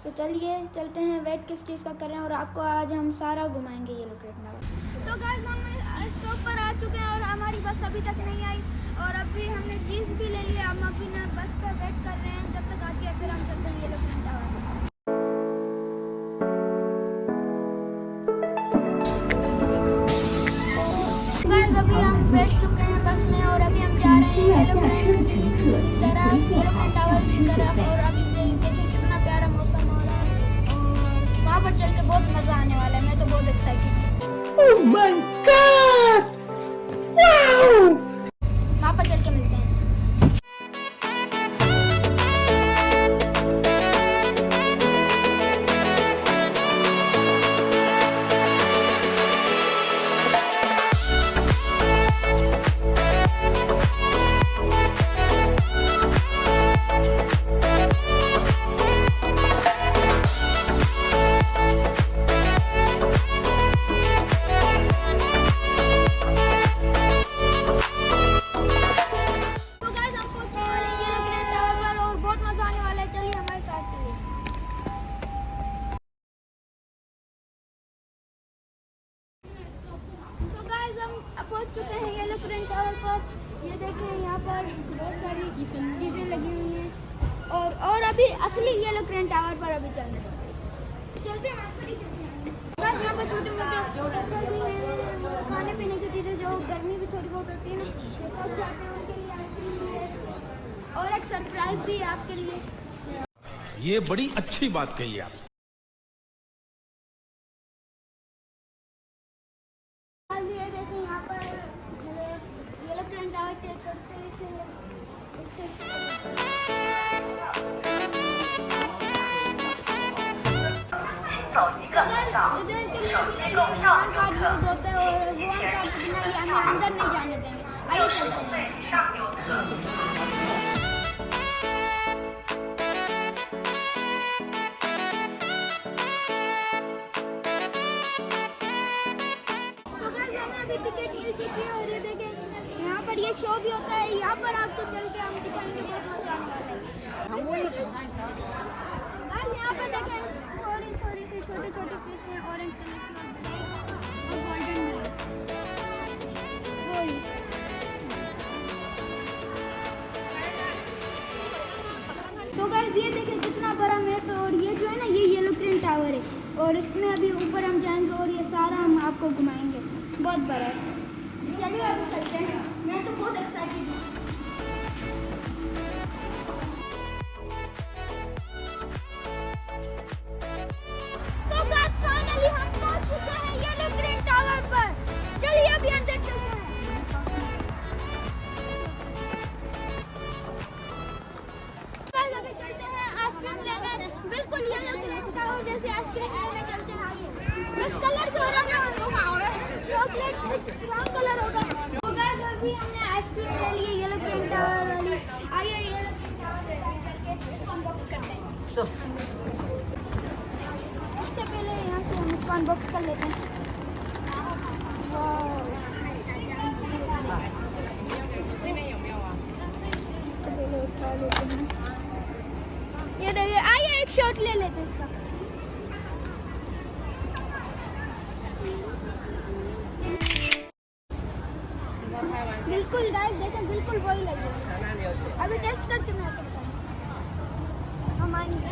तो चलिए चलते हैं, वेट किस चीज़ का कर रहे हैं और आपको आज हम सारा घुमाएंगे ये लोकेट टावर। तो गाइस हम स्टॉप पर आ चुके हैं और हमारी बस अभी तक नहीं आई और अभी हमने चीज़ भी ले लिया। हम अभी ना बस का वेट कर रहे हैं, जब तक आती है फिर हम चलते हैं ये लोकेट टावर। गाइस अभी हम बैठ चुके हैं बस में और अभी हम जा रहे हैं ये लोकेट टावर की तरफ। और अभी देखिए कितना प्यारा मौसम हो रहा है और वहाँ पर चल के बहुत मज़ा आने वाला है। मैं तो बहुत एक्साइटेड हूँ। Oh my God, wow! वहाँ पर चल के मिलते हैं। पहुंच चुके हैं ये लोकेट टावर पर। ये देखें यहाँ पर बहुत सारी चीज़ें लगी हुई हैं और अभी असली ये लोकेट टावर पर अभी चलते हैं। यहाँ पर छोटे मोटे खाने पीने की चीज़ें जो गर्मी भी थोड़ी बहुत होती है ना, तो जाते हैं उनके लिए आइसक्रीम है और एक सरप्राइज भी है आपके लिए। ये बड़ी अच्छी बात कही आप। इधर के लिए वन कार्ड यूज होता है और वन कार्ड के बिना ये हमें अंदर नहीं जाने देंगे। आइए चलते हैं। तो गाइस हमें अभी टिकट मिल चुकी है और ये देखें यहाँ पर ये शो भी होता है। यहाँ पर आपको चल के हम दिखाएंगे, बहुत मजा आने वाला है। यहाँ पर देखें थोड़ी थोड़ी सी छोटी छोटी फिश हैं, ऑरेंज कलर की और गोल्डन वही। तो गाइस ये देखें कितना बड़ा मैप है और ये जो है ना ये लोकेट टावर है और इसमें अभी ऊपर हम जाएंगे और ये सारा हम आपको घुमाएंगे, बहुत बड़ा है। चलिए अभी चलते हैं, मैं तो बहुत एक्साइटेड हूँ। बिल्कुल ये लोकेट टावर जैसे आइसक्रीम लेने चलते हैं। आइए, बस कलर हो रहा है चॉकलेट ब्राउन कलर होगा। तो गाइस अभी हमने आइसक्रीम ले ली है ये लोकेट टावर वाली। आइए ये लोकेट टावर पे करके अनबॉक्स करते हैं। तो उससे पहले यहाँ से हम इसको अनबॉक्स कर लेते हैं। पहले उठा लेते हैं। ये देखिए, आइए एक शॉट ले लेते हैं इसका। बिल्कुल गाइस देखें, बिल्कुल वही लगे। अभी टेस्ट करके मैं आपको बताऊंगा। हम आएंगे।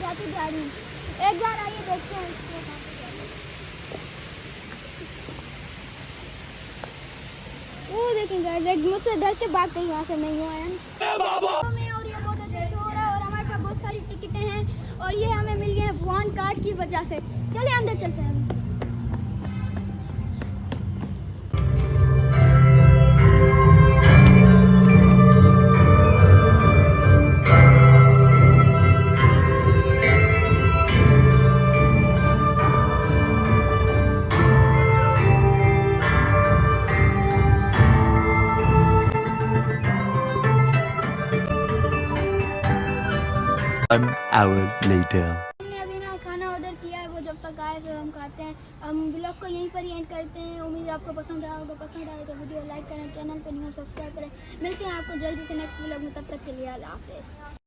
जाती जा रही हूँ। एक बार आइए देखते हैं इसको। वो देखेंगे एक मुझसे डर के भाग के यहाँ से नहीं हुआ है और ये बहुत अच्छा शो हो रहा है और हमारे पास बहुत सारी टिकटें हैं और ये हमें मिल गए वन कार्ड की वजह से। चलिए अंदर चलते हैं। 1 hour later. हमने अभी ना खाना ऑर्डर किया है, वो जब तक आए फिर हम खाते हैं। हम ब्लॉग को यहीं पर ही एंड करते हैं। उम्मीद है आपको पसंद आया होगा। पसंद आए तो वीडियो लाइक करें, चैनल पर न्यू सब्सक्राइब करें। मिलते हैं आपको जल्दी से नेक्स्ट ब्लॉग में, तब तक के लिए अल्लाह हाफ़िज़।